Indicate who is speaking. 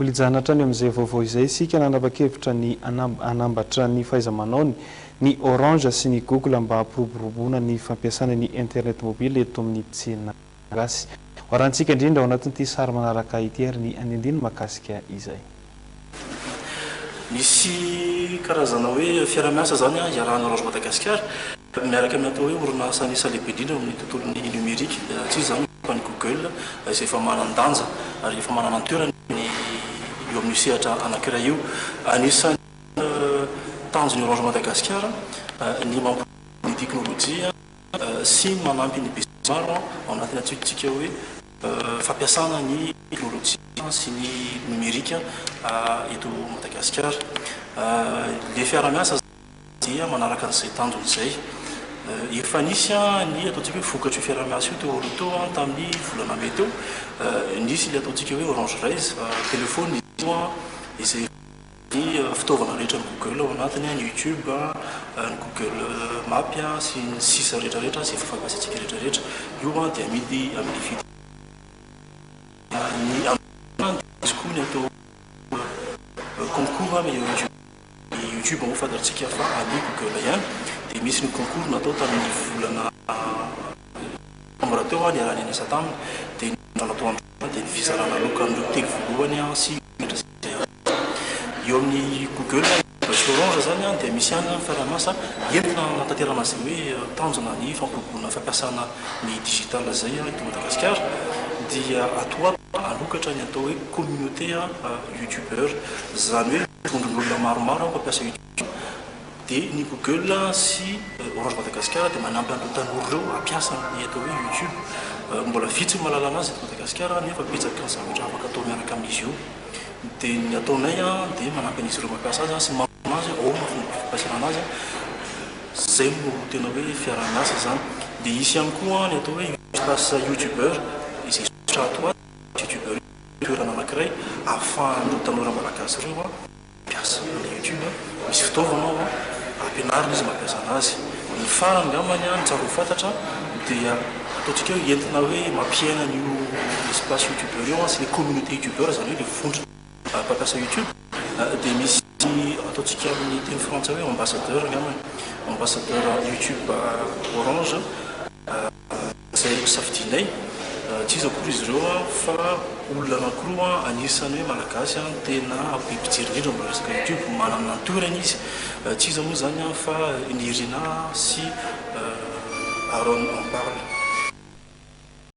Speaker 1: Ulijanatra ny amin'izay vaovao izay isika nanapa-kevitra ny anambatra ny fahaiza-manao ny Orange sy ny Google mba hampiroboroboana ny fampiasana ny internet mobile eto amin'ny tsena gasy. Horantsika indrindra ao anatin'ity sary manaraka ity ary ny andindiny mahakasika izay.
Speaker 2: Misy karazana hoe fiara-miasa zany iarahana Orange Madagascar miaraka amin'ny atao hoe orinasa anisa lehibe indrindra amin'ny tontolon'ny numerika tsy zany fa ny Google izay efa manan-danja ary efa manana ny toerany eo amin'ny sehatra anankiray io. Anisan'ny tanjon'ny Orange Madagascar ny mampitombo ny teknôlôjia sy manampy ny besinimaro ao anatin'ny antsointsika hoe fampiasana ny teknôlôjia sy ny numerika eto Madagasikara. Le fiara-miasa dia manaraka an'izay tanjony izay. Efa nisy ny ataontsika hoe vokatry fiara-miasa io teo aloha teo tamin'ny volana may teo. Nisy le ataontsika hoe Orange Raise telefôny izay ny fitaovana rehetra ny Google ao anatiny ny YouTube, ny Google Map sy ny sisa rehetrarehetra sy efa fampiasantsika rehetrarehetra. Io dia amidy amin'ny vidiny ny koa ny atao concours amin'ny YouTube moa fantatsika fa amin'ny Google ihany. Dia misy ny concours natao tamin'ny volana novambra teo ny arahany aniasa taminy dia natao andro dia ny fizarana lokan'ireo telo voalohany sy eo amin'ny Google sy Orange zany dia misy ihany fiara-miasa entina natanterana izay hoe tanjona ny fampiroboroana fampiasana ny digital zay eto Madagasikara dia atoa alokatra ny atao hoe communauté youtubeur zany hoe vondron'olona maromaro mampiasa YouTube dia ny Google sy Orange Madagascar dia manampy an'ireo tanora ireo hampiasa ny atao hoe YouTube. Mbola vitsy mahalala anazy eto Madagasikara nefa betsaka ny zavatra afaka atao miaraka amin'izy io. Dia ny ataonay dia manampy an'izy ireo mampiasa azy sy mampiasa azy ao ny fomba fampiasana anazy. Zay no tena hoe fiara-miasa zany. Dia isy ihany koa ny atao hoe espace youtubeur izay sotra atoa youtubeur toerana anankiray ahafahan'ireo tanora malagasy ireo mampiasa ny YouTube. Misy fitaovana ao ampianarina izy mampiasa anazy. Ny farany ngamany ny tsara ho fantatra dia ataontsika hoe entina hoe mampiaina an'io espace youtubeur io sy le communauté youtubeur zany hoe le vondrona mpampiasa YouTube. Dia misy ataontsika amin'ny teny frantsay hoe ambassadeur ngamany ambassadeur YouTube Orange zay safidinay tsy izy akory izy ireo fa olona anankiroa anisany hoe malagasy tena ampipijery indrindra mbola resaka YouTube manana ny toerany izy tsy izy moa zany fa Nirina sy Aaron en parle.